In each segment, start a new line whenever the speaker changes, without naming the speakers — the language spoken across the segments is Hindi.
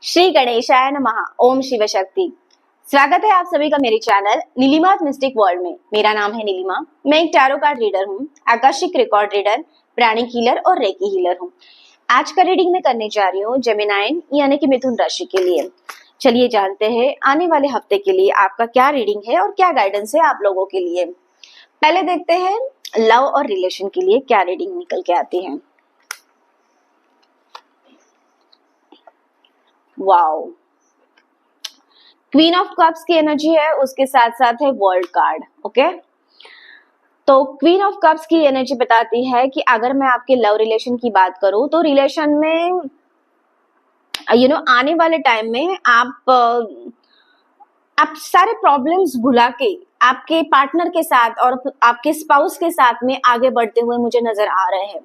श्री गणेशाय नमः। ओम शिव शक्ति। स्वागत है आप सभी का मेरे चैनल नीलिमा मिस्टिक वर्ल्ड में। मेरा नाम है नीलिमा। मैं एक टैरो कार्ड रीडर हूँ, आकाशिक रिकॉर्ड रीडर, प्राणिक हीलर और रेकी हीलर हूँ। आज का रीडिंग मैं करने जा रही हूँ जेमिनाइन यानी कि मिथुन राशि के लिए। चलिए जानते हैं आने वाले हफ्ते के लिए आपका क्या रीडिंग है और क्या गाइडेंस है आप लोगों के लिए। पहले देखते हैं लव और रिलेशन के लिए क्या रीडिंग निकल के आती है। वाओ, क्वीन ऑफ कप्स की एनर्जी है, उसके साथ साथ है वर्ल्ड कार्ड। ओके, तो क्वीन ऑफ कप्स की एनर्जी बताती है कि अगर मैं आपके लव रिलेशन की बात करूं तो रिलेशन में आने वाले टाइम में आप सारे प्रॉब्लम्स भुला के आपके पार्टनर के साथ और आपके स्पाउस के साथ में आगे बढ़ते हुए मुझे नजर आ रहे हैं।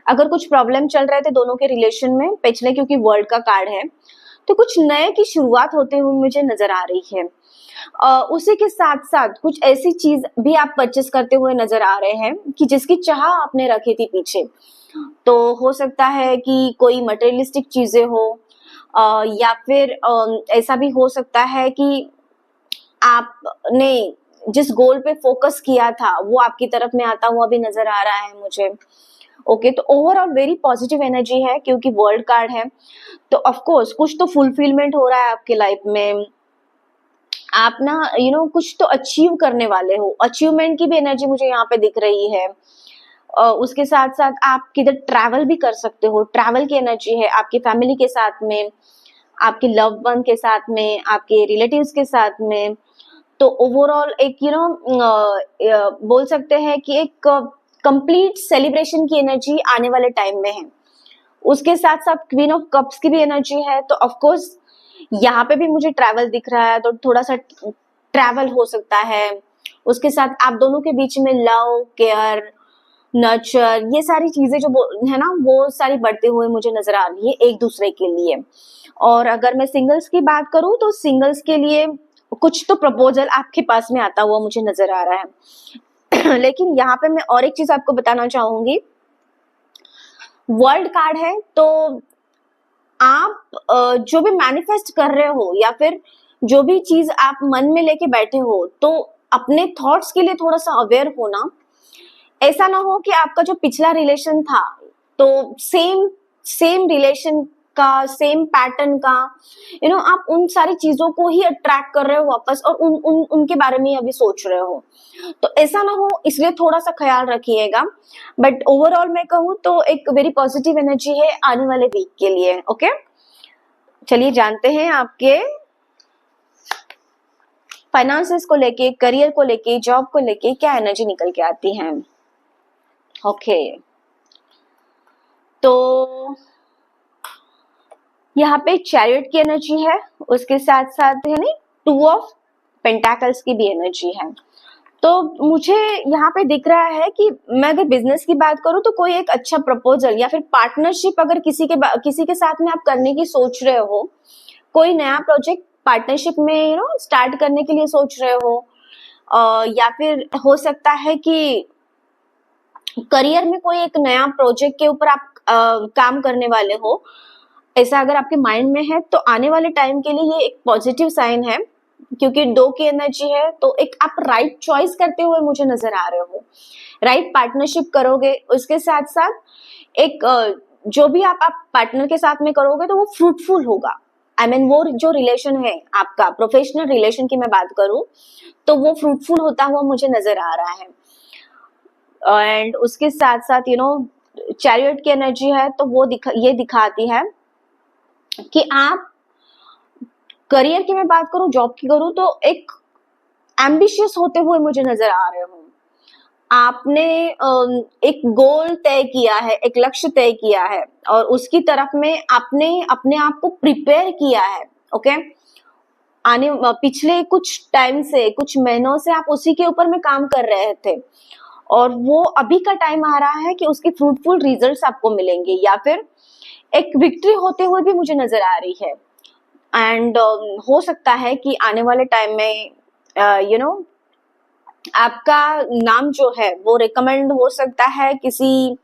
अगर कुछ प्रॉब्लम चल रहे थे दोनों के रिलेशन में पिछले, क्योंकि वर्ल्ड का कार्ड है, तो कुछ नए की शुरुआत होते हुए मुझे नजर आ रही है। उसी के साथ साथ कुछ ऐसी चीज भी आप परचेस करते हुए नजर आ रहे हैं कि जिसकी चाह आपने रखी थी पीछे। तो हो सकता है कि कोई मटेरियलिस्टिक चीजें हो, या फिर ऐसा भी हो सकता है कि आपने जिस गोल पे फोकस किया था वो आपकी तरफ में आता हुआ भी नजर आ रहा है मुझे। ओके, तो ओवरऑल वेरी पॉजिटिव एनर्जी है क्योंकि वर्ल्ड कार्ड है। तो ऑफ कोर्स कुछ तो फुलफिलमेंट हो रहा है आपके लाइफ में। आप ना कुछ तो अचीव करने वाले हो। अचीवमेंट की भी एनर्जी मुझे यहाँ पे दिख रही है। उसके साथ साथ आप किधर ट्रैवल भी कर सकते हो। ट्रैवल की एनर्जी है आपकी फैमिली के साथ में, आपके लव वन के साथ में, आपके रिलेटिव्स के साथ में। तो ओवरऑल एक बोल सकते हैं कि एक कंप्लीट सेलिब्रेशन की एनर्जी आने वाले टाइम में है। उसके साथ साथ क्वीन ऑफ कप्स की भी एनर्जी है। तो ऑफ कोर्स यहाँ पे भी मुझे ट्रैवल दिख रहा है, तो थोड़ा सा ट्रैवल हो सकता है। उसके साथ आप दोनों के बीच में लव, केयर, नर्चर, ये सारी चीजें जो है ना, वो सारी बढ़ते हुए मुझे नजर आ रही है एक दूसरे के लिए। और अगर मैं सिंगल्स की बात करूं तो सिंगल्स के लिए कुछ तो प्रपोजल आपके पास में आता हुआ मुझे नजर आ रहा है। लेकिन यहाँ पे मैं और एक चीज आपको बताना चाहूंगी। वर्ल्ड कार्ड है तो आप जो भी मैनिफेस्ट कर रहे हो या फिर जो भी चीज आप मन में लेके बैठे हो, तो अपने थॉट्स के लिए थोड़ा सा अवेयर होना। ऐसा ना हो कि आपका जो पिछला रिलेशन था तो सेम सेम रिलेशन का, सेम पैटर्न का आप उन सारी चीजों को ही अट्रैक्ट कर रहे हो वापस और उनके बारे में अभी सोच रहे हो। तो ऐसा ना हो, इसलिए थोड़ा सा ख्याल रखिएगा। बट ओवरऑल मैं कहूँ तो एक वेरी पॉजिटिव एनर्जी है आने वाले वीक के लिए। ओके, चलिए जानते हैं आपके फाइनेंसेस को लेके, करियर को लेके, जॉब को लेके क्या एनर्जी निकल के आती है। ओके, तो यहाँ पे चैरियट की एनर्जी है, उसके साथ साथ है नहीं टू ऑफ पेंटाकल्स की भी एनर्जी है। तो मुझे यहाँ पे दिख रहा है कि मैं अगर बिजनेस की बात करूँ तो कोई एक अच्छा प्रपोजल या फिर पार्टनरशिप अगर किसी के साथ में आप करने की सोच रहे हो, कोई नया प्रोजेक्ट पार्टनरशिप में स्टार्ट करने के लिए सोच रहे हो, या फिर हो सकता है कि करियर में कोई एक नया प्रोजेक्ट के ऊपर आप काम करने वाले हो। ऐसा अगर आपके माइंड में है तो आने वाले टाइम के लिए ये एक पॉजिटिव साइन है क्योंकि दो की एनर्जी है। तो एक आप राइट चॉइस करते हुए मुझे नजर आ रहे हो, राइट पार्टनरशिप करोगे। उसके साथ साथ एक जो भी आप पार्टनर के साथ में करोगे तो वो फ्रूटफुल होगा। आई मीन वो जो रिलेशन है आपका, प्रोफेशनल रिलेशन की मैं बात करूं तो वो फ्रूटफुल होता हुआ मुझे नजर आ रहा है। एंड उसके साथ साथ चैरियट की एनर्जी है तो वो ये दिखाती है कि आप करियर की मैं बात करूं, जॉब की करूं तो एक एम्बिशियस होते हुए मुझे नजर आ रहे हो। आपने एक गोल तय किया है, एक लक्ष्य तय किया है और उसकी तरफ में आपने अपने आप को प्रिपेयर किया है। ओके, पिछले कुछ टाइम से, कुछ महीनों से आप उसी के ऊपर में काम कर रहे थे और वो अभी का टाइम आ रहा है कि उसके फ्रूटफुल रिजल्ट्स आपको मिलेंगे या फिर एक विक्ट्री होते हुए भी मुझे नजर आ रही है। एंड हो सकता है कि आने वाले टाइम में आपका नाम जो है वो रिकमेंड हो सकता है किसी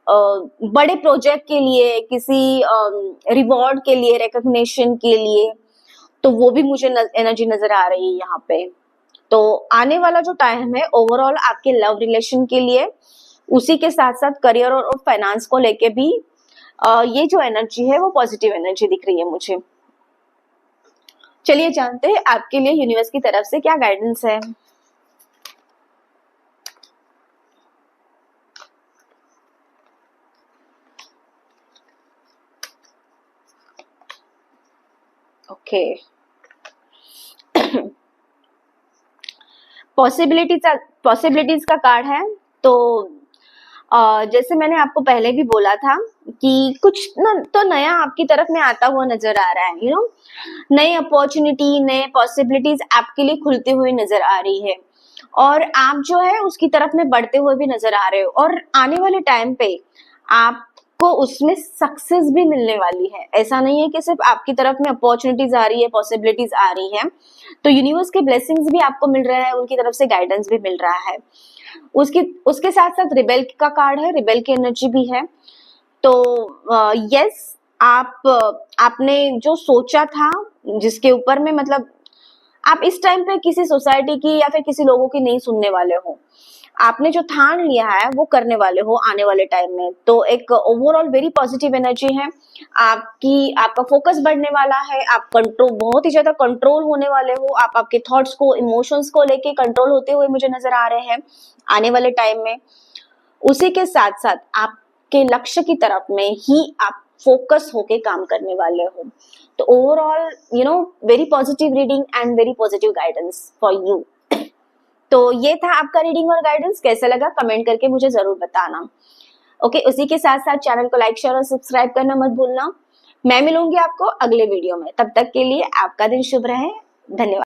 बड़े प्रोजेक्ट के लिए, किसी रिवॉर्ड के लिए, रिकॉग्निशन के लिए, तो वो भी मुझे एनर्जी नजर आ रही है यहाँ पे। तो आने वाला जो टाइम है ओवरऑल आपके लव रिलेशन के लिए, उसी के साथ साथ करियर और फाइनेंस को लेके भी ये जो एनर्जी है वो पॉजिटिव एनर्जी दिख रही है मुझे। चलिए जानते हैं आपके लिए यूनिवर्स की तरफ से क्या गाइडेंस है। ओके, पॉसिबिलिटीज का कार्ड है। तो जैसे मैंने आपको पहले भी बोला था कि कुछ ना तो नया आपकी तरफ में आता हुआ नजर आ रहा है, यू नो, नई अपॉर्चुनिटी, नए पॉसिबिलिटीज आपके लिए खुलती हुई नजर आ रही है, और आप जो है उसकी तरफ में बढ़ते हुए भी नजर आ रहे हो, और आने वाले टाइम पे आपको उसमें सक्सेस भी मिलने वाली है। ऐसा नहीं है कि सिर्फ आपकी तरफ में अपॉर्चुनिटीज आ रही है, पॉसिबिलिटीज आ रही है, तो यूनिवर्स के ब्लेसिंग्स भी आपको मिल रहा है, उनकी तरफ से गाइडेंस भी मिल रहा है। उसके साथ साथ रिबेल का कार्ड है, रिबेल की एनर्जी भी है। तो यस, आपने जो सोचा था, जिसके ऊपर में मतलब आप इस टाइम पे किसी सोसाइटी की या फिर किसी लोगों की नहीं सुनने वाले हो, आपने जो ठान लिया है वो करने वाले हो आने वाले टाइम में। तो एक ओवरऑल वेरी पॉजिटिव एनर्जी है आपका फोकस बढ़ने वाला है, आप कंट्रोल, बहुत ही ज्यादा कंट्रोल होने वाले हो, आप आपके थॉट्स को, इमोशंस को लेके कंट्रोल होते हुए मुझे नजर आ रहे हैं आने वाले टाइम में। उसी के साथ साथ आपके लक्ष्य की तरफ में ही आप फोकस होके काम करने वाले हो। तो overall you know very positive reading and very positive guidance for you. तो ये था आपका रीडिंग और गाइडेंस, कैसा लगा कमेंट करके मुझे जरूर बताना। ओके, उसी के साथ साथ चैनल को लाइक, शेयर और सब्सक्राइब करना मत भूलना। मैं मिलूंगी आपको अगले वीडियो में, तब तक के लिए आपका दिन शुभ रहे। धन्यवाद।